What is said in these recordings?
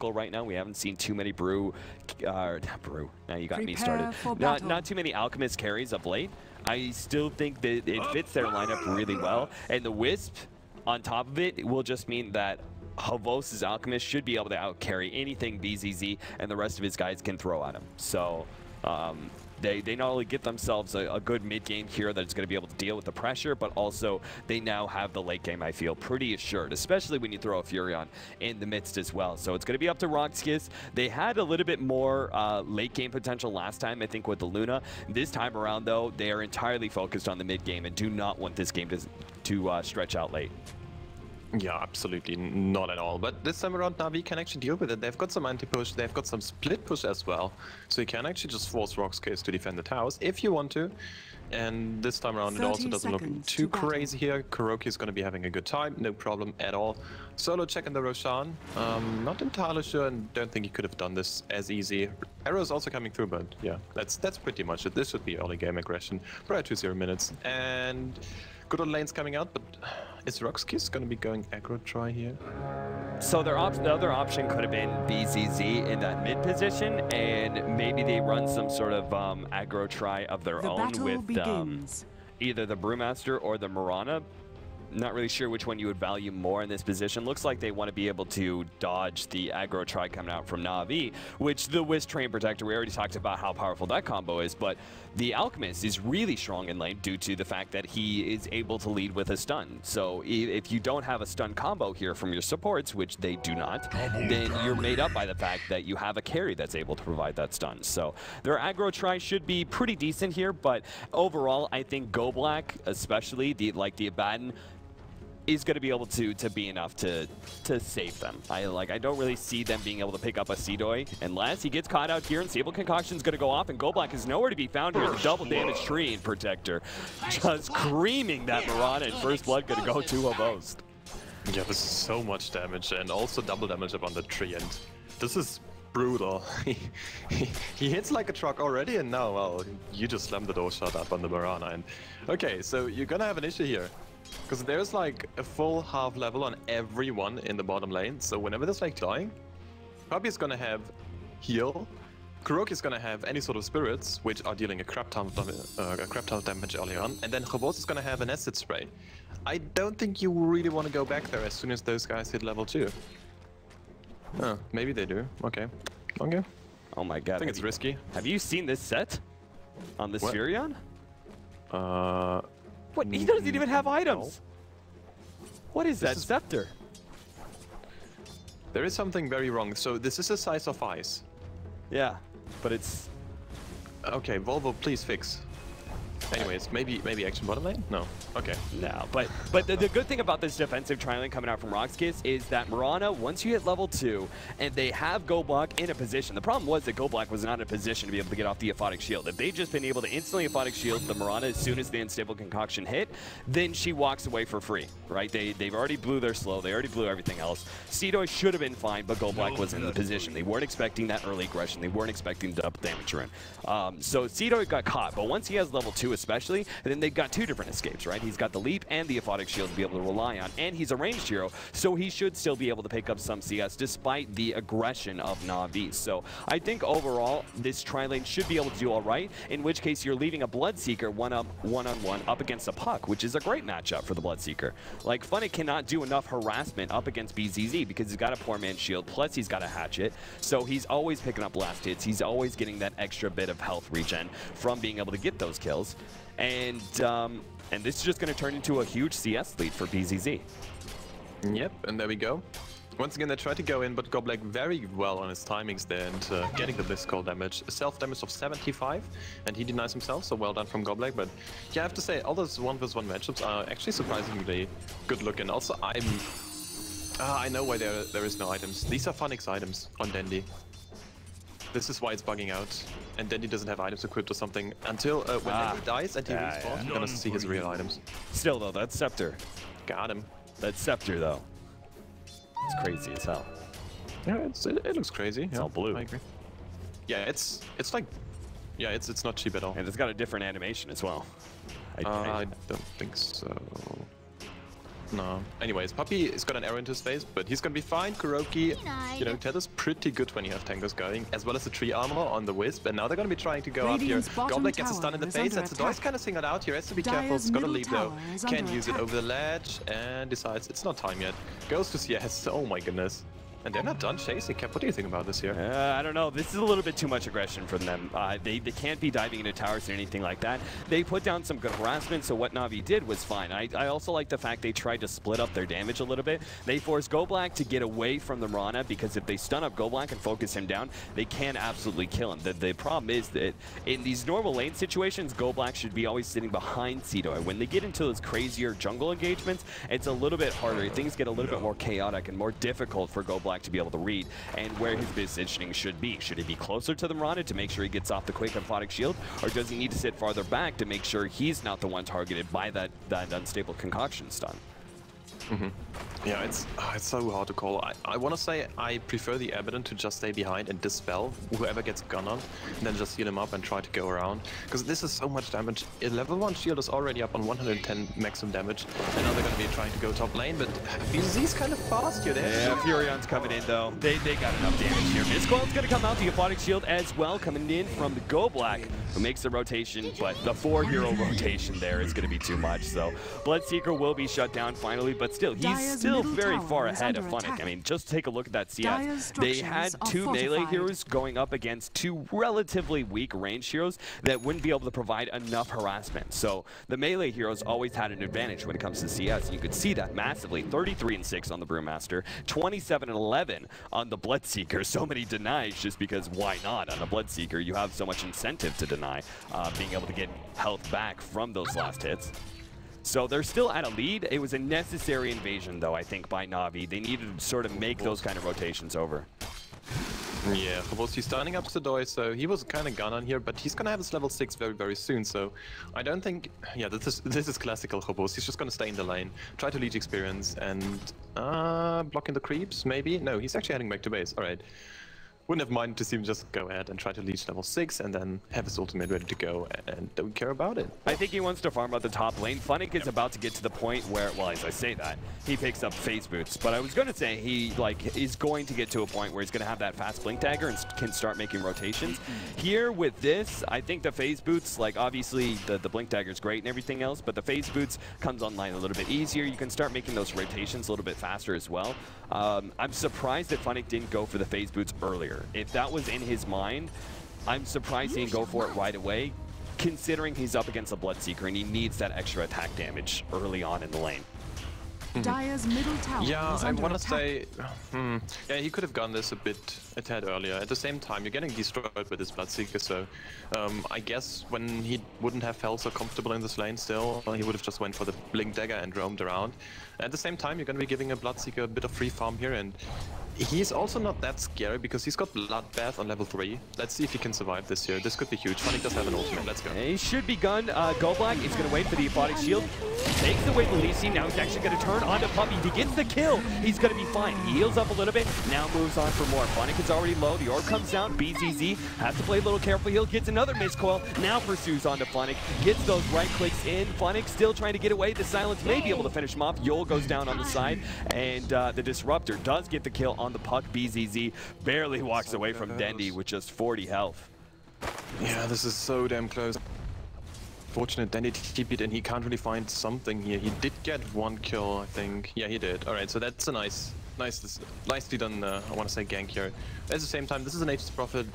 typical right now. We haven't seen too many Brew. Now you got me started. Not too many Alchemist carries of late. I still think that it fits their lineup really well. And the Wisp on top of it will just mean that Havos' Alchemist should be able to outcarry anything BZZ and the rest of his guys can throw at him. So they not only get themselves a good mid-game hero that's going to be able to deal with the pressure, but also they now have the late game, I feel, pretty assured, especially when you throw a Furion in the midst as well. So it's going to be up to RoX.KIS. They had a little bit more late game potential last time, I think, with the Luna. This time around, though, they are entirely focused on the mid-game and do not want this game to stretch out late. Yeah, absolutely not at all. But this time around, Na'Vi can actually deal with it. They've got some anti-push, they've got some split push as well. So you can actually just force RoX.KIS to defend the towers if you want to. And this time around, it also doesn't look too crazy here. KuroKy is going to be having a good time, no problem at all. Solo checking the Roshan. Not entirely sure and don't think he could have done this as easy. Arrow is also coming through, but yeah, that's pretty much it. This should be early game aggression. Prior to 0 minutes. And good old lanes coming out, but is RoX.KIS going to be going aggro try here? So the other option could have been BZZ in that mid position, and maybe they run some sort of aggro try of their own with either the Brewmaster or the Mirana. Not really sure which one you would value more in this position. Looks like they want to be able to dodge the aggro try coming out from Na'Vi, which the Wisp Train Protector, we already talked about how powerful that combo is, but the Alchemist is really strong in lane due to the fact that he is able to lead with a stun. So if you don't have a stun combo here from your supports, which they do not, then you're made up by the fact that you have a carry that's able to provide that stun. So their aggro try should be pretty decent here, but overall, I think Go Black, especially the Abaddon, is going to be able to be enough to save them. I don't really see them being able to pick up a Seedoy unless he gets caught out here and Stable Concoction's going to go off, and Go Black is nowhere to be found here. The double damage Tree Protector just creaming that Mirana, and First Blood going to go to a Boast. Yeah, this is so much damage and also double damage up on the tree, and this is brutal. He hits like a truck already, and now, well, you just slammed the door shot up on the Mirana. And okay, so you're gonna have an issue here. Because there's like a full half level on everyone in the bottom lane, so whenever there's like dying, Puppy is gonna have heal, KuroKy is gonna have any sort of spirits, which are dealing a crap ton of damage early on, and then Havos is gonna have an acid spray. I don't think you really want to go back there as soon as those guys hit level 2. Oh, maybe they do. Okay. Okay. Oh my god. I think it's risky. Have you seen this set on this Furion? What? He doesn't even have items. What is that scepter? There is something very wrong. So this is the size of ice. Yeah, but it's... Okay, Volvo, please fix. Anyways, maybe action bottom lane? No. Okay. No, but the good thing about this defensive tri-lane coming out from RoX.KIS is that Mirana, once you hit level 2, and they have Go Black in a position. The problem was that Go Black was not in a position to be able to get off the Aphotic Shield. If they'd just been able to instantly Aphotic Shield the Mirana as soon as the Unstable Concoction hit, then she walks away for free, right? They've already blew their slow. They already blew everything else. Seedoy should have been fine, but Go Black was in the position. They weren't expecting that early aggression. They weren't expecting the double damage rune. So Seedoy got caught, but once he has level 2 especially, and then they've got 2 different escapes, right? He's got the leap and the Aphotic Shield to be able to rely on, and he's a ranged hero, so he should still be able to pick up some CS despite the aggression of Na'Vi. So I think overall, this tri-lane should be able to do all right, in which case you're leaving a Bloodseeker one-on-one up against a Puck, which is a great matchup for the Bloodseeker. Like, Funnick cannot do enough harassment up against BZZ because he's got a poor man's shield, plus he's got a hatchet, so he's always picking up last hits. He's always getting that extra bit of health regen from being able to get those kills. And this is just going to turn into a huge CS lead for BZZ. Yep, and there we go. Once again, they try to go in, but Go Black very well on his timings there and getting the Bliss Call damage. Self-damage of 75, and he denies himself, so well done from Go Black. But yeah, I have to say, all those 1v1 matchups are actually surprisingly good looking. Also, I know why there is no items. These are Funnick's items on Dandy. This is why it's bugging out, and Dandy doesn't have items equipped or something until when Dandy dies and he respawns, you're gonna see his real items. Still though, that Scepter. Got him. That Scepter though. It's crazy as hell. Yeah, it looks crazy. It's all blue. I agree. Yeah, it's like, yeah, it's not cheap at all. And it's got a different animation as well. I don't think so. No. Anyways, Puppey has got an arrow into his face, but he's gonna be fine. Kuroki, you know, Ted is pretty good when you have tankers going, as well as the tree armor on the Wisp, and now they're gonna be trying to go up here. Goblin gets a stun in the face, and Sedoy's kind of singled out here. Has to be careful, it's gotta leave though. Can't use it over the ledge, and decides it's not time yet. Goes to CS, oh my goodness. And they're not done chasing. Cap, what do you think about this here? I don't know. This is a little bit too much aggression from them. They can't be diving into towers or anything like that. They put down some good harassment, so what Na'Vi did was fine. I also like the fact they tried to split up their damage a little bit. They forced GoBlack to get away from the Mirana, because if they stun up GoBlack and focus him down, they can absolutely kill him. The problem is that in these normal lane situations, GoBlack should be always sitting behind Sedoy. When they get into those crazier jungle engagements, it's a little bit harder. Things get a little bit more chaotic and more difficult for GoBlack to be able to read and where his positioning should be. Should he be closer to the Mirana to make sure he gets off the quick Aphotic Shield, or does he need to sit farther back to make sure he's not the one targeted by that unstable concoction stun? Yeah, it's so hard to call. I want to say I prefer the Abaddon to just stay behind and dispel whoever gets gunned on, and then just heal him up and try to go around. Because this is so much damage. A level 1 shield is already up on 110 maximum damage, and now they're going to be trying to go top lane, but BzzI's kind of fast here. Yeah, Furion's coming in though. They got enough damage here. Mizqual's going to come out, the Aphotic Shield as well, coming in from the GoBlack, who makes the rotation, but the 4-hero rotation there is going to be too much. So Bloodseeker will be shut down finally, but still, he's still very far ahead of Funnick. I mean, just take a look at that CS. They had 2 melee heroes going up against 2 relatively weak range heroes that wouldn't be able to provide enough harassment. So the melee heroes always had an advantage when it comes to CS. And you could see that massively. 33-6 on the Brewmaster, 27-11 on the Bloodseeker. So many denies just because why not? On the Bloodseeker, you have so much incentive to deny, being able to get health back from those last hits. So they're still at a lead. It was a necessary invasion, though, I think, by Na'Vi. They needed to sort of make those kind of rotations over. Yeah, Phobos, he's starting up Sedoy, so he was kind of gone on here, but he's gonna have his level 6 very, very soon, so I don't think... Yeah, this is classical Phobos. He's just gonna stay in the lane, try to leech experience, and... blocking the creeps, maybe? No, he's actually heading back to base. Alright. Wouldn't have minded to see him just go ahead and try to leech level 6 and then have his ultimate ready to go and don't care about it. I think he wants to farm out the top lane. Funnick is about to get to the point where, well, as I say that, he picks up phase boots. But I was going to say he is going to get to a point where he's going to have that fast blink dagger and can start making rotations. Here with this, I think the phase boots, like obviously the blink dagger is great and everything else, but the phase boots comes online a little bit easier. You can start making those rotations a little bit faster as well. I'm surprised that Funnick didn't go for the phase boots earlier. If that was in his mind, I'm surprised he didn't go for it right away, considering he's up against a Bloodseeker and he needs that extra attack damage early on in the lane. Dire's middle tower is I under want to attack. say, yeah, he could have gone this a tad earlier. At the same time, you're getting destroyed with this Bloodseeker, so I guess when he wouldn't have felt so comfortable in this lane still, he would have just went for the blink dagger and roamed around. At the same time, you're going to be giving a Bloodseeker a bit of free farm here, and he's also not that scary because he's got Bloodbath on level 3. Let's see if he can survive this here. This could be huge. Funnick does have an ultimate. Let's go. He should be gunned. GoBlack is going to wait for the Aphotic Shield. Takes away the Lisi. Now he's actually going to turn onto Puppey. If he gets the kill, he's going to be fine. He heals up a little bit. Now moves on for more. Funnick is already low. The orb comes down. BZZ has to play a little careful. Heal gets another Mizqual. Now pursues onto Funnick. Gets those right clicks in. Funnick still trying to get away. The silence may be able to finish him off. Yol goes down on the side. And the Disruptor does get the kill on the puck. BZZ barely walks away from Dendi with just 40 health. Yeah, this is so damn close. Fortunate Dendi TP'd and he can't really find something here. He did get 1 kill, I think. Yeah, he did. Alright, so that's a nicely done, I want to say, gank here. At the same time, this is an Aegis Prophet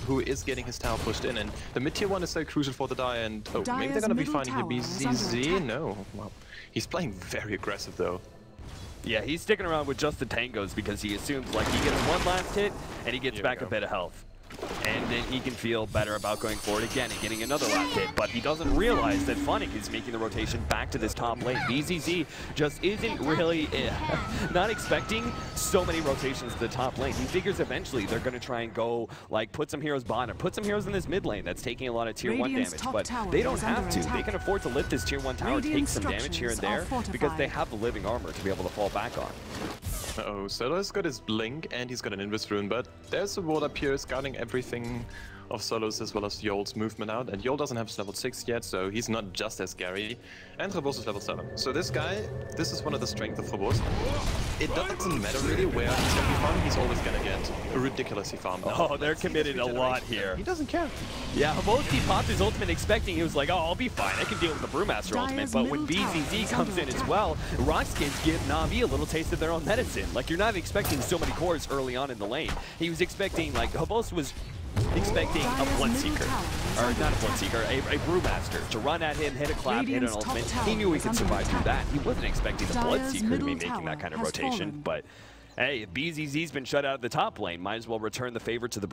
who is getting his tower pushed in, and the mid-tier 1 is so crucial for the die, and oh, maybe they're gonna be finding here BZZ? No. Wow. He's playing very aggressive though. Yeah, he's sticking around with just the tangos because he assumes like he gets 1 last hit and he gets back a bit of health. And then he can feel better about going forward again and getting another last hit. But he doesn't realize that Funnick is making the rotation back to this top lane. BZZ just isn't really not expecting so many rotations to the top lane. He figures eventually they're going to try and go, like, put some heroes bottom, put some heroes in this mid lane that's taking a lot of tier 1 damage. But they don't have to. They can afford to lift this tier 1 tower, take some damage here and there, because they have the living armor to be able to fall back on. Uh-oh, Sedoy's got his blink and he's got an Invis rune, but there's a ward up here scouting everything of Solos as well as Yol's movement out, and Yol doesn't have his level 6 yet, so he's not just as scary. And RoX is level 7. So this guy, this is one of the strengths of RoX. It doesn't matter really where he's gonna be farming, he's always gonna get a ridiculously farmed. Oh, they're committed a lot here. He doesn't care. Yeah, Havosti popped his ultimate expecting, he was like, oh, I'll be fine, I can deal with the Brewmaster ultimate, but when BZZ comes in as well, RoX.KIS give Na'Vi a little taste of their own medicine. Like, you're not expecting so many cores early on in the lane. He was expecting, like, Havosti was expecting a Bloodseeker, or not a Bloodseeker, a Brewmaster to run at him, hit a clap, hit an ultimate. He knew he could survive through that. He wasn't expecting the Bloodseeker to be making that kind of rotation, but hey, if BZZ's been shut out of the top lane, might as well return the favor to the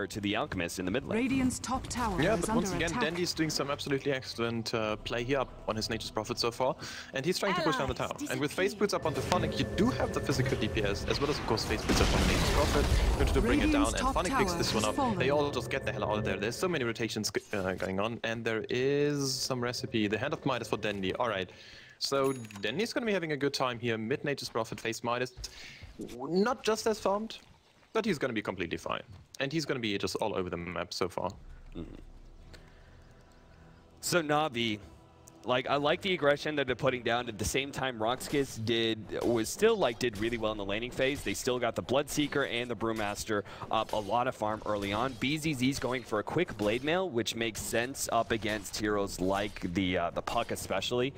to the Alchemist in the mid lane. Radiant's top tower yeah, is but once again, Dendi's doing some absolutely excellent play here up on his Nature's Prophet so far, and he's trying to push down the tower. And with Phase Boots up onto Phonic, you do have the physical DPS, as well as, of course, Phase Boots up on the Nature's Prophet, in order to bring it down, and Phonic picks this one up. They all just get the hell out of there. There's so many rotations going on, and there is some recipe. The Hand of Midas for Dendi. Alright, so Dendi's going to be having a good time here. Mid Nature's Prophet, face Midas. Not just as farmed, but he's going to be completely fine. And he's going to be just all over the map so far. So Na'Vi, like, I like the aggression that they're putting down. At the same time, RoX.KIS did really well in the laning phase. They still got the Bloodseeker and the Brewmaster up a lot of farm early on. BZZ's going for a quick Blade Mail, which makes sense up against heroes like the Puck especially,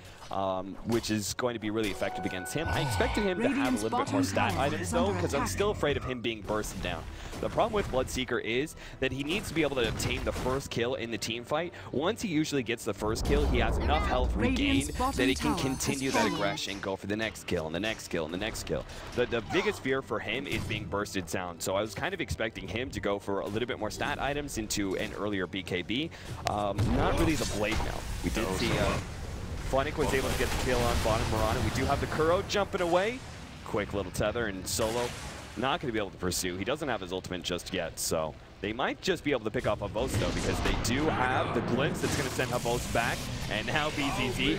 which is going to be really effective against him. I expected him to have a little bit more stat items though, because I'm still afraid of him being bursted down. The problem with Bloodseeker is that he needs to be able to obtain the first kill in the team fight. Once he usually gets the first kill, he has enough health regained that he can continue that aggression, go for the next kill and the next kill and the next kill. The biggest fear for him is being bursted down, so I was kind of expecting him to go for a little bit more stat items into an earlier BKB. Not really the Blade Mail. We did see Phonic was able to get the kill on bottom Mirana. We do have the Kuro jumping away. Quick little tether, and Solo not going to be able to pursue. He doesn't have his ultimate just yet, so they might just be able to pick off Havost though, because they do have the glimpse that's going to send Havost back. And now BZZ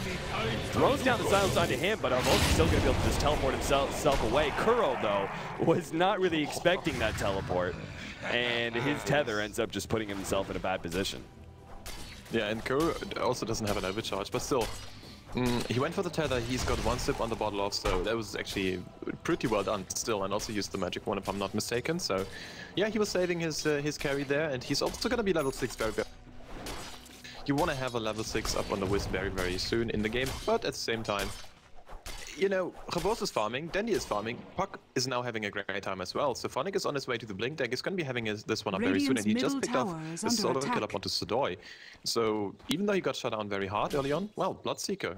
throws down the silence onto him, but Havost is still going to be able to just teleport himself away. Kuro though was not really expecting that teleport, and his tether ends up just putting himself in a bad position. Yeah, and Kuro also doesn't have an overcharge, but still. He went for the tether, he's got one sip on the bottle off, so that was actually pretty well done still, and also used the magic one if I'm not mistaken, so yeah, he was saving his carry there, and he's also gonna be level 6 very, very. You wanna have a level 6 up on the Wisp very, very soon in the game, but at the same time, you know, Havost is farming, Dendi is farming, Puck is now having a great time as well, so Phonic is on his way to the Blink deck, he's going to be having this one up very soon, and he just picked off a solo kill up onto Sudoi. So, even though he got shut down very hard early on, well, Bloodseeker,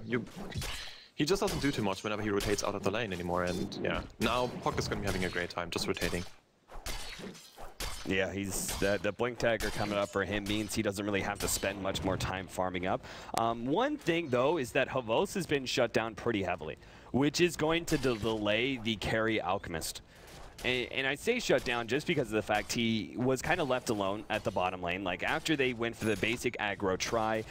he just doesn't do too much whenever he rotates out of the lane anymore, and yeah, now Puck is going to be having a great time, just rotating. Yeah, he's the Blink Dagger coming up for him means he doesn't really have to spend much more time farming up. One thing, though, is that Havost has been shut down pretty heavily, which is going to delay the carry Alchemist. And I say shut down just because of the fact he was kind of left alone at the bottom lane. Like, after they went for the basic aggro try,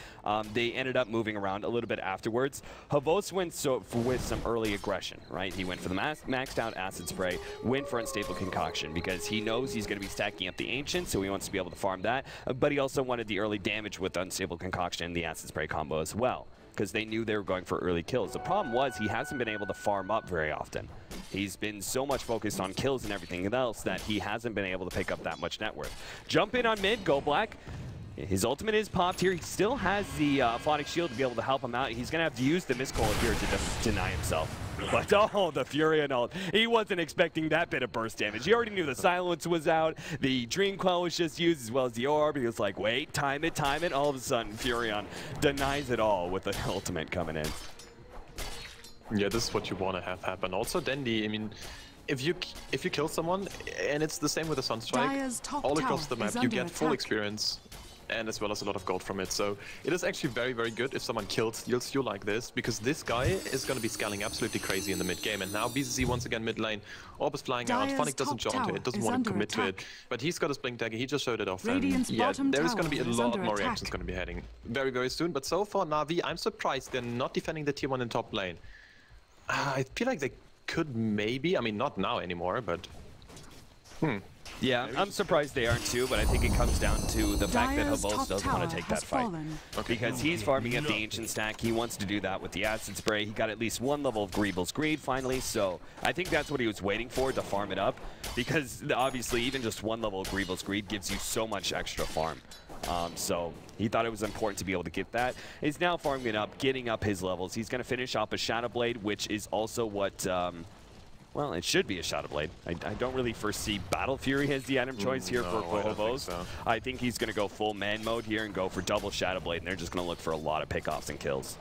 they ended up moving around a little bit afterwards. Havost went with some early aggression, right? He went for the maxed out Acid Spray, went for Unstable Concoction, because he knows he's going to be stacking up the Ancient, so he wants to be able to farm that. But he also wanted the early damage with Unstable Concoction and the Acid Spray combo as well, because they knew they were going for early kills. The problem was he hasn't been able to farm up very often. He's been so much focused on kills and everything else that he hasn't been able to pick up that much net worth. Jump in on mid, go black. His ultimate is popped here. He still has the Phonic Shield to be able to help him out. He's going to have to use the Mist Coil here to deny himself. But oh, the Fury ult. He wasn't expecting that bit of burst damage. He already knew the silence was out. The Dream Coil was just used, as well as the orb. He was like, wait, time it, time it. All of a sudden, Furion denies it all with the ultimate coming in. Yeah, this is what you want to have happen. Also, Dendi, I mean, if you kill someone, and it's the same with the Sunstrike, all across the map, you get full experience, and as well as a lot of gold from it. So it is actually very, very good if someone kills you like this, because this guy is going to be scaling absolutely crazy in the mid game. And now BZZ once again mid lane, Orb is flying out, Phonic doesn't jump to it, doesn't want to commit to it, but he's got his Blink Dagger, he just showed it off, and yeah, there is going to be a lot more reactions going to be heading very, very soon. But so far, Na'Vi, I'm surprised they're not defending the tier 1 in top lane. I feel like they could maybe, I mean, not now anymore, but Yeah, I'm surprised they aren't too, but I think it comes down to the fact that Hobos doesn't want to take that fight. Because he's farming up the Ancient stack. He wants to do that with the Acid Spray. He got at least one level of Greevil's Greed finally, so I think that's what he was waiting for, to farm it up. Because obviously even just one level of Greevil's Greed gives you so much extra farm. So he thought it was important to be able to get that. He's now farming it up, getting up his levels. He's going to finish off a Shadow Blade, which is also what... well, it should be a Shadow Blade. I don't really foresee Battle Fury as the item choice here for Hobos. I think he's going to go full man mode here and go for double Shadow Blade, and they're just going to look for a lot of pickoffs and kills.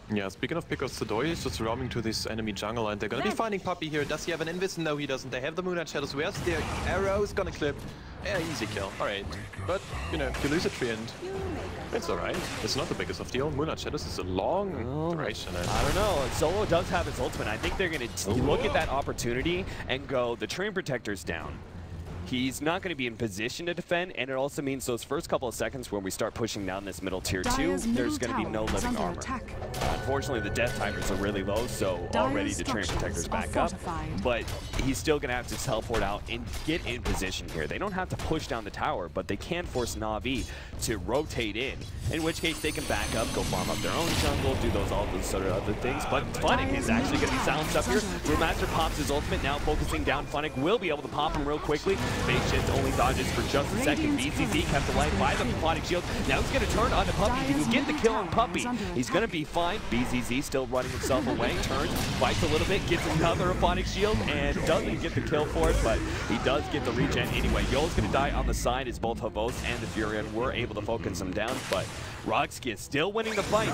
Yeah, speaking of pickoffs, Sidoi is just roaming to this enemy jungle, and they're going to be finding Puppey here. Does he have an invis? No, he doesn't. They have the Moonlight Shadows. Where's the arrow? Is going to clip. Yeah, easy kill. Alright. But, you know, if you lose a tree and it's alright. It's not the biggest of deal. Moonlight Shadows is a long duration. I don't know. Solo does have his ultimate. I think they're going to look at that opportunity and go, the Train Protector's down. He's not going to be in position to defend, and it also means those first couple of seconds when we start pushing down this middle tier 2, there's going to be no living armor. Unfortunately, the death timers are really low, so already the Train Protector's back up. But he's still going to have to teleport out and get in position here. They don't have to push down the tower, but they can force Na'Vi to rotate in which case they can back up, go farm up their own jungle, do all those sort of other things. But Funnick is actually going to be silenced up here. Brewmaster pops his ultimate, now focusing down. Funnick will be able to pop him real quickly. Phase Shift only dodges for just a second. BZZ kept alive by the Plutonic Shield. Now he's going to turn on the Puppey. He can get the kill on Puppey. He's going to be fine. BZZ still running himself away. Turns, fights a little bit, gets another Plutonic Shield, and doesn't get the kill for it, but he does get the regen anyway. Yo's going to die on the side as both Hobos and the Furion were able to focus him down, but RoX.KIS still winning the fight.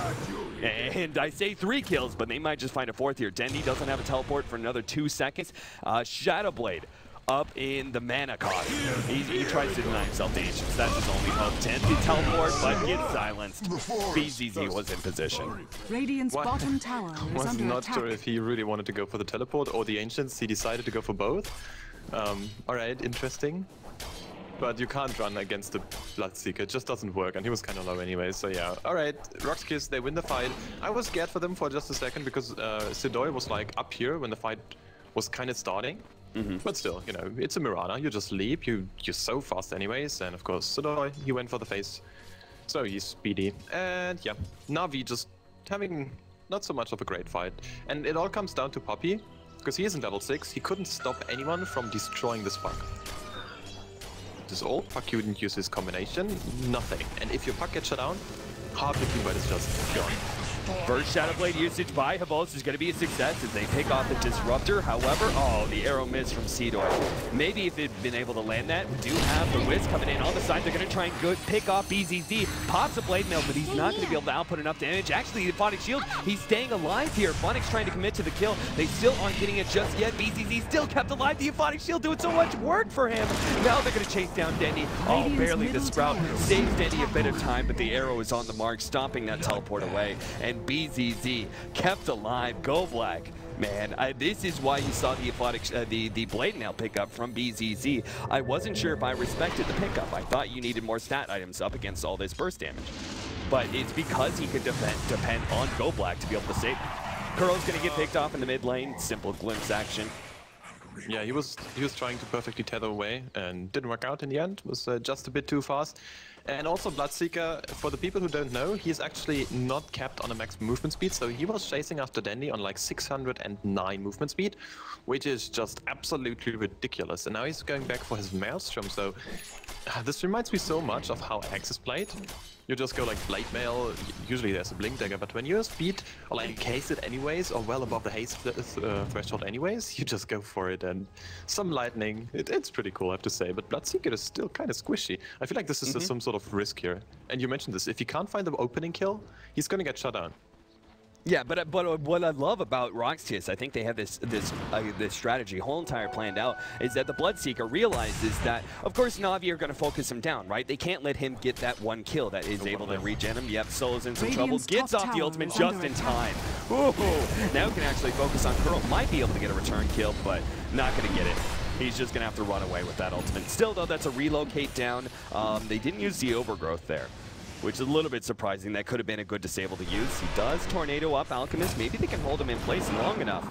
And I say 3 kills, but they might just find a 4th here. Dendi doesn't have a teleport for another 2 seconds. Shadow Blade up in the mana cost. He tries to deny himself the Ancients. That's his only hope. Dendi teleport, but gets silenced. BZZ was in position. Radiant's bottom tower is was under not attack. sure if he really wanted to go for the teleport or the Ancients. He decided to go for both. Alright, interesting. But you can't run against the Bloodseeker, it just doesn't work, and he was kind of low anyway, so yeah. Alright, RoX.KIS, they win the fight. I was scared for them for just a second because Sidoi was like up here when the fight was kind of starting. But still, you know, it's a Mirana, you just leap, you're so fast anyways, and of course Sidoi, he went for the face. So he's speedy. And yeah, Na'Vi just having not so much of a great fight. And it all comes down to Puppey, because he isn't level 6, he couldn't stop anyone from destroying this puck. This ult, Puck couldn't use his combination, nothing. And if your puck gets shut down, half the team fight is just gone. First Shadow Blade usage by Hobos is going to be a success as they pick off the Disruptor. However, the arrow missed from Sidoi. Maybe if they'd been able to land that, we do have the Wiz coming in on the side. They're going to try and pick off BZZ. Pops a Blade Mail, but he's not going to be able to output enough damage. Actually, the Phonic Shield, he's staying alive here. Phonic's trying to commit to the kill. They still aren't getting it just yet. BZZ still kept alive. The Phonic Shield doing so much work for him. Now they're going to chase down Dendi. Oh, barely the Sprout saves Dendi a bit of time, but the arrow is on the mark, stomping that teleport away. And BZZ kept alive. Go Black. Man, this is why you saw the Blade Nail pickup from BZZ. I wasn't sure if I respected the pickup. I thought you needed more stat items up against all this burst damage. But it's because he could depend on Go Black to be able to save him. Kuro's going to get picked off in the mid lane. Simple glimpse action. Yeah, he was trying to perfectly tether away and didn't work out in the end. Was just a bit too fast. And also Bloodseeker, for the people who don't know, he's actually not capped on a max movement speed, so he was chasing after Dendi on like 609 movement speed, which is just absolutely ridiculous. And now he's going back for his Maelstrom, so this reminds me so much of how Axe is played. You just go like Blade Mail, usually there's a Blink Dagger, but when you're speed, or like haste it anyways, or well above the haste threshold anyways, you just go for it, and some lightning, it's pretty cool I have to say, but Bloodseeker is still kind of squishy. I feel like this is some sort of risk here. And you mentioned this, if he can't find the opening kill, he's gonna get shut down. Yeah, but what I love about RoX.KIS, I think they have this strategy, whole entire planned out, is that the Bloodseeker realizes that, of course, Na'Vi are going to focus him down, right? They can't let him get that one kill that is able to regen him. Yep, Solo's in some trouble, gets off the ultimate just in time. Ooh, now he can actually focus on Kuro. Might be able to get a return kill, but not going to get it. He's just going to have to run away with that ultimate. Still, though, that's a relocate down. They didn't use the overgrowth there, which is a little bit surprising. That could have been a good disable to use. He does tornado up Alchemist. Maybe they can hold him in place long enough.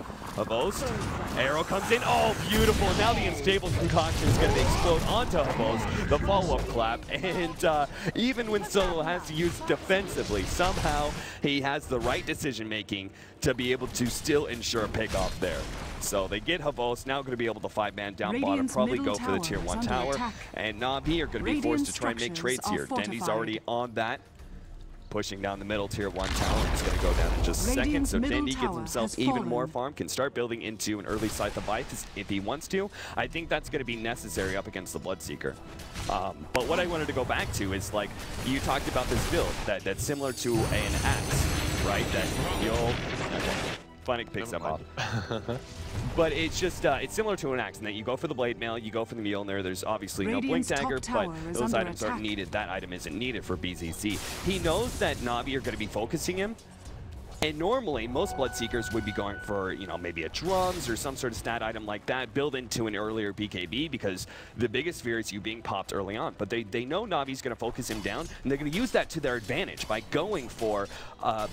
Havost. Arrow comes in. Oh, beautiful. Now the unstable concoction is going to explode onto Havost. The follow-up clap. And even when Solo has to use defensively, somehow he has the right decision-making to be able to still ensure a pick-off there. So they get Havost, now going to be able to 5-man down bottom, probably go for the tier 1 tower. And Na'Vi are going to be forced to try and make trades here. Dendi's already on that. Pushing down the middle tier 1 tower. It's going to go down in just a second. So Dendi gives himself even more farm, can start building into an early Scythe of Life if he wants to. I think that's going to be necessary up against the Bloodseeker. But what I wanted to go back to is, like, you talked about this build that's similar to an axe, right? That you'll... Funnick picks up off. But it's just, it's similar to an axe in that you go for the blade mail, you go for the Mjolnir. There's obviously no blink dagger, but those items aren't needed. That item isn't needed for BZC. He knows that Na'Vi are going to be focusing him. And normally, most Bloodseekers would be going for, you know, maybe a drums or some sort of stat item like that, build into an earlier BKB, because the biggest fear is you being popped early on. But they know Na'Vi's going to focus him down, and they're going to use that to their advantage by going for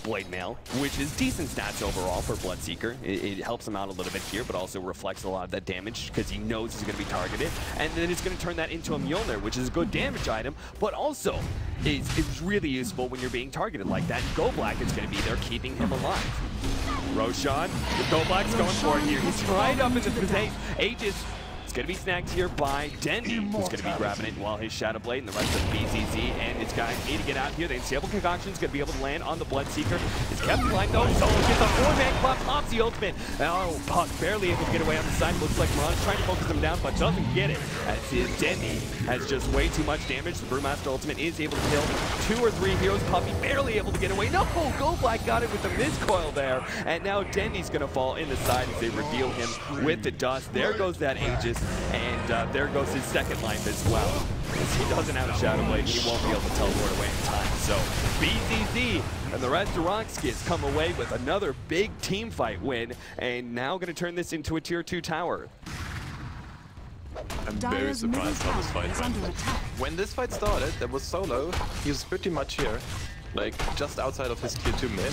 Blade Mail, which is decent stats overall for Bloodseeker. It helps him out a little bit here, but also reflects a lot of that damage because he knows he's going to be targeted. And then it's going to turn that into a Mjolnir, which is a good damage item, but also is really useful when you're being targeted like that. Go Black is going to be there keeping him alive. Roshan, the Go Black's going for it here. He's right up into the face. Aegis is going to be snagged here by Dendi, who's going to be grabbing it while his Shadow Blade and the rest of BZZ and his guys need to get out here. The Unstable Concoction is going to be able to land on the Bloodseeker. It's kept blind though. Solo gets a 4-man club, pops the ultimate. Oh, Puck barely able to get away on the side. Looks like Miran's trying to focus him down, but doesn't get it. As Dendi has just way too much damage. The Brewmaster ultimate is able to kill 2 or 3 heroes. Puppy barely able to get away. No, Go Black got it with the miscoil there. And now Dendi's going to fall in the side as they reveal him with the dust. There goes that Aegis. And there goes his second life as well. As he doesn't have a Shadow Blade, he won't be able to teleport away in time. So BZZ and the rest of RoX.KIS come away with another big team fight win, and now going to turn this into a tier 2 tower. I'm very surprised how this fight went. When this fight started, there was Solo. He was pretty much here, like just outside of his tier 2 mid.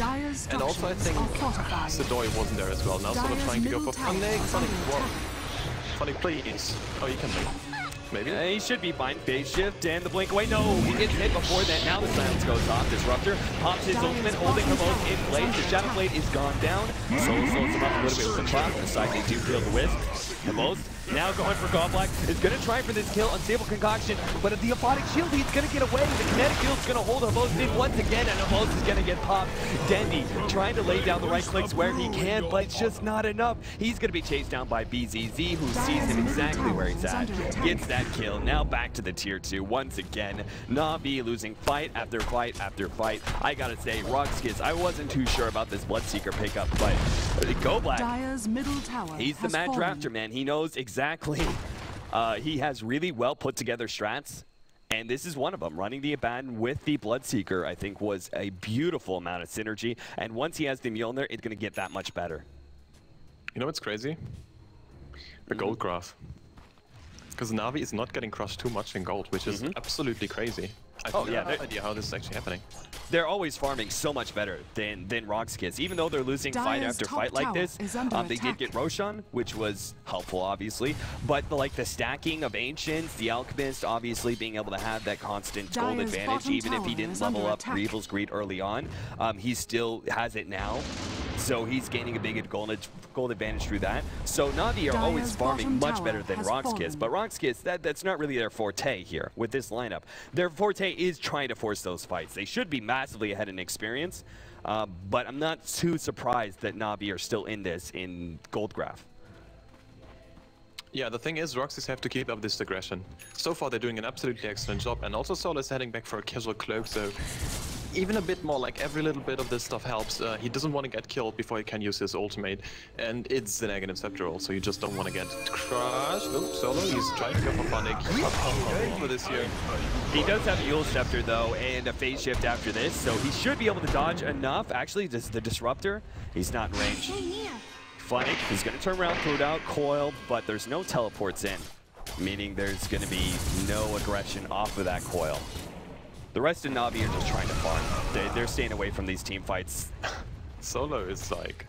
And also I think Sidoi wasn't there as well. Now Solo trying to go for Funnick. Funnick, please. Oh, you can leave. Maybe? He should be fine. Phase shift and the blink away. No, he gets hit before that. Now the silence goes off. Disruptor pops his ultimate, holding Havost in place. The Shadow Blade is gone down. Solo slows him up a little bit with the clock. On the side, they do kill the Wisp. Havost now going for God Black is going to try for this kill. Unstable Concoction, but at the Aphotic Shield, he's going to get away. The Kinetic Shield's going to hold Havost in once again, and Havost is going to get popped. Dendi trying to lay down the right clicks where he can, but it's just not enough. He's going to be chased down by BZZ, who sees him exactly where he's at. Gets that kill. Now back to the tier 2 once again. Na'Vi losing fight after fight after fight. I gotta say, RoX.KIS, I wasn't too sure about this Bloodseeker pickup, but Go Black, he's the mad drafter, man. He knows exactly. He has really well put together strats, and this is one of them. Running the Abaddon with the Bloodseeker, I think, was a beautiful amount of synergy, and once he has the Mjolnir, it's going to get that much better. You know what's crazy? The gold graph. Because Na'Vi is not getting crushed too much in gold, which is absolutely crazy. I have no idea how this is actually happening. They're always farming so much better than RoX.KIS. Even though they're losing fight after fight like this, they did get Roshan, which was helpful, obviously. But the stacking of Ancients, the Alchemist, obviously being able to have that constant gold advantage, even if he didn't level up Revel's Greed early on, he still has it now. So he's gaining a big gold advantage through that. So Na'Vi are always farming much better than RoX.KIS, but RoX.KIS, that's not really their forte here with this lineup. Their forte is trying to force those fights. They should be massively ahead in experience, but I'm not too surprised that Na'Vi are still in this in gold graph. Yeah, the thing is, RoX.KIS have to keep up this aggression. So far, they're doing an absolutely excellent job, and also Solo is heading back for a casual cloak, so even a bit more, like every little bit of this stuff helps. He doesn't want to get killed before he can use his ultimate, and it's a negative scepter roll, so you just don't want to get crushed. Oh, Solo, he's trying to go for Funnick for this year. He does have a Yule Scepter, though, and a phase shift after this, so he should be able to dodge enough. Actually, this is the Disruptor. He's not in range. Funnick is going to turn around, throw it out, coil, but there's no teleports in, meaning there's going to be no aggression off of that coil. The rest of Na'Vi are just trying to farm. They're staying away from these team fights. Solo is like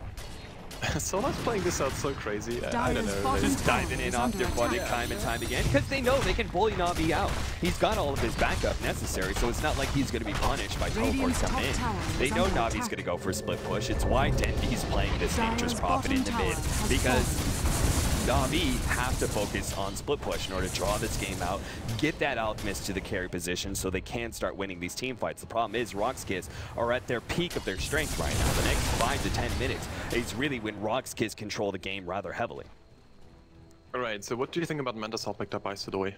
Solar's playing this out so crazy. I don't know. Just diving in off their budget time and time again because they know they can bully Na'Vi out. He's got all of his backup necessary, so it's not like he's going to be punished by teleports coming in. They know Na'Vi's going to go for a split push. It's why Dendi's playing this dangerous prophet in the mid, because Na'Vi have to focus on split push in order to draw this game out, get that Alchemist to the carry position so they can start winning these team fights. The problem is RoX.KIS are at their peak of their strength right now. The next 5 to 10 minutes is really when RoX.KIS control the game rather heavily. Alright, so what do you think about Mantasol picked up by Sudoi?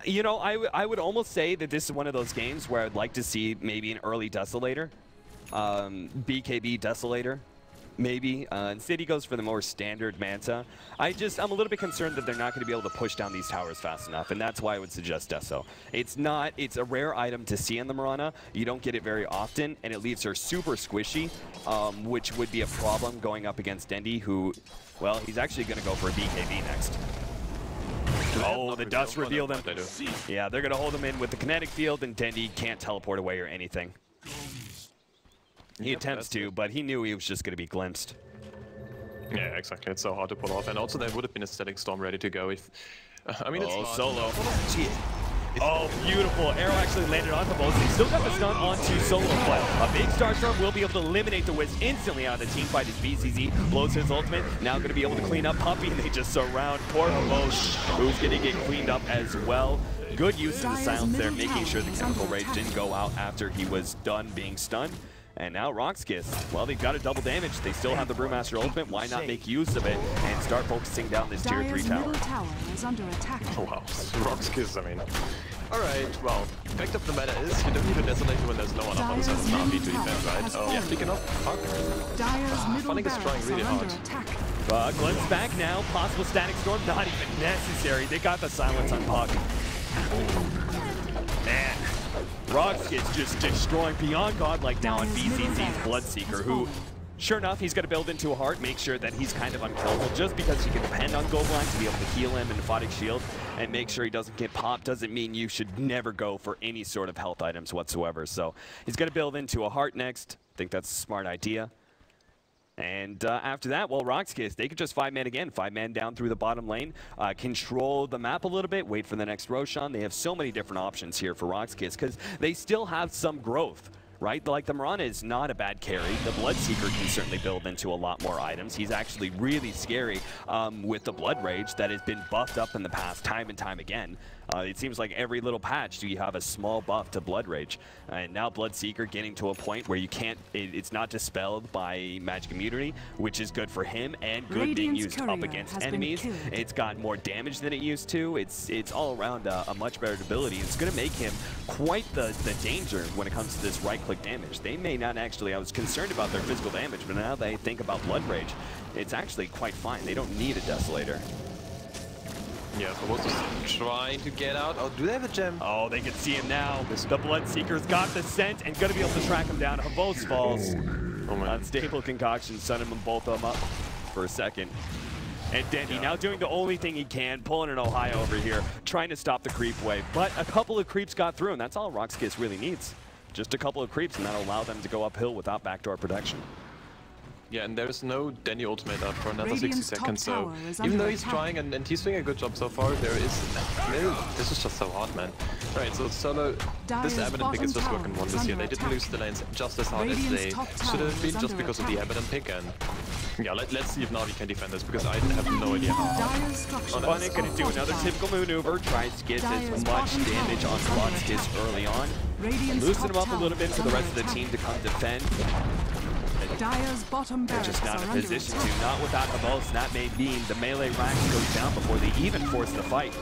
You know, I would almost say that this is one of those games where I'd like to see maybe an early Desolator, BKB Desolator. Maybe. Instead he goes for the more standard Manta. I'm a little bit concerned that they're not going to be able to push down these towers fast enough, and that's why I would suggest Deso. It's a rare item to see in the Mirana. You don't get it very often, and it leaves her super squishy, which would be a problem going up against Dendi, who, well, he's actually going to go for a BKB next. Oh, the dust revealed him. Yeah, they're going to hold him in with the kinetic field, and Dendi can't teleport away or anything. He attempts to, but he knew he was just going to be glimpsed. Yeah, exactly. It's so hard to pull off. And also there would have been a static storm ready to go if... I mean, it's Solo. Oh, beautiful. Arrow actually landed on Havo's. He still got the stun onto Solo, but a big Starstorm will be able to eliminate the Wiz instantly out of the team fight as BZZ blows his ultimate. Now going to be able to clean up Puppy, and they just surround poor Havos, who's going to get cleaned up as well. Good use of the silence there, making sure the Chemical Rage didn't go out after he was done being stunned. And now RoX.KIS, well, they've got a double damage. They still have the Brewmaster ultimate. Why not make use of it and start focusing down this tier 3 tower? Oh, wow. RoX.KIS, I mean. Alright, well, fact of the matter is, you don't need a Desolator when there's no one up on the side of Na'Vi to defend, right? Oh, yeah, speaking of, Puck. Funnick is trying really hard. Glimpse back now. Possible static storm, not even necessary. They got the silence on Puck. Man. RoX.KIS just destroying beyond godlike now on BzzIsPerfect Bloodseeker, who, sure enough, he's going to build into a heart, make sure that he's kind of unkillable. Just because you can depend on Goldblack to be able to heal him in Aphotic Shield and make sure he doesn't get popped doesn't mean you should never go for any sort of health items whatsoever. So he's going to build into a heart next. I think that's a smart idea. And after that, well, RoX.KIS, they could just 5-man again, 5-man down through the bottom lane, control the map a little bit, wait for the next Roshan. They have so many different options here for RoX.KIS because they still have some growth, right? Like the Mirana is not a bad carry. The Bloodseeker can certainly build into a lot more items. He's actually really scary with the Blood Rage that has been buffed up in the past time and time again. It seems like every little patch you have a small buff to Blood Rage. And now Bloodseeker getting to a point where you can't, it's not dispelled by magic immunity, which is good for him and good being used up against enemies. It's got more damage than it used to. It's all around a much better ability. It's going to make him quite the danger when it comes to this right-click damage. They may not actually, I was concerned about their physical damage, but now they think about Blood Rage. It's actually quite fine. They don't need a Desolator. Yeah, so what's just trying to get out? Oh, do they have a gem? Oh, they can see him now. The Bloodseeker's got the scent and gonna be able to track him down. Havos falls. Oh, man. Unstable concoction, sunning them both of them up for a second. And Dendi now doing the only thing he can, pulling an Ohio over here, trying to stop the creep wave. But a couple of creeps got through, and that's all RoX.KIS really needs. Just a couple of creeps, and that'll allow them to go uphill without backdoor protection. Yeah, and there's no Dendi ultimate up for another 60 seconds, so even though he's trying and he's doing a good job so far, there is... this is just so hard, man. Right, so Solo, this Abaddon pick is just working wonders here. They didn't lose the lanes just as hard as they should have been just because of the Abaddon pick, and yeah, let's see if Na'Vi can defend this, because I have no idea how. Funnick gonna do another typical maneuver, tries to get as much damage on RoX.KIS early on, loosen him up a little bit for the rest of the team to come defend. They're just not in a position to, not without Havos. That may mean the melee ranks goes down before they even force the fight.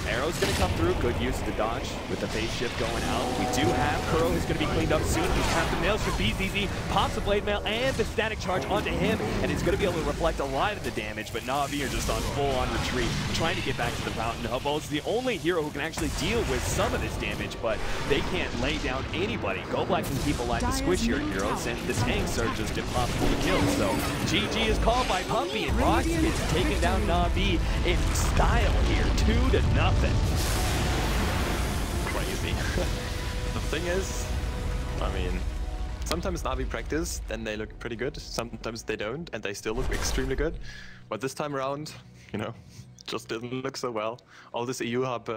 Arrow's going to come through, good use of the dodge with the phase shift going out. We do have Kuro who's going to be cleaned up soon. He's got the nails from BZZ, pops the blade mail and the static charge onto him, and he's going to be able to reflect a lot of the damage, but Na'Vi are just on full-on retreat, trying to get back to the fountain. Havos is the only hero who can actually deal with some of this damage, but they can't lay down anybody. Goldblack can keep alive the squishier heroes, and the tanks are just impossible to kill. So GG is called by Puppy, and RoX.KIS taking down Na'Vi in style here, 2-0. Crazy. The thing is, I mean, Sometimes Na'Vi practice, then they look pretty good. Sometimes they don't, and they still look extremely good. But this time around, you know, just didn't look so well. All this EU hub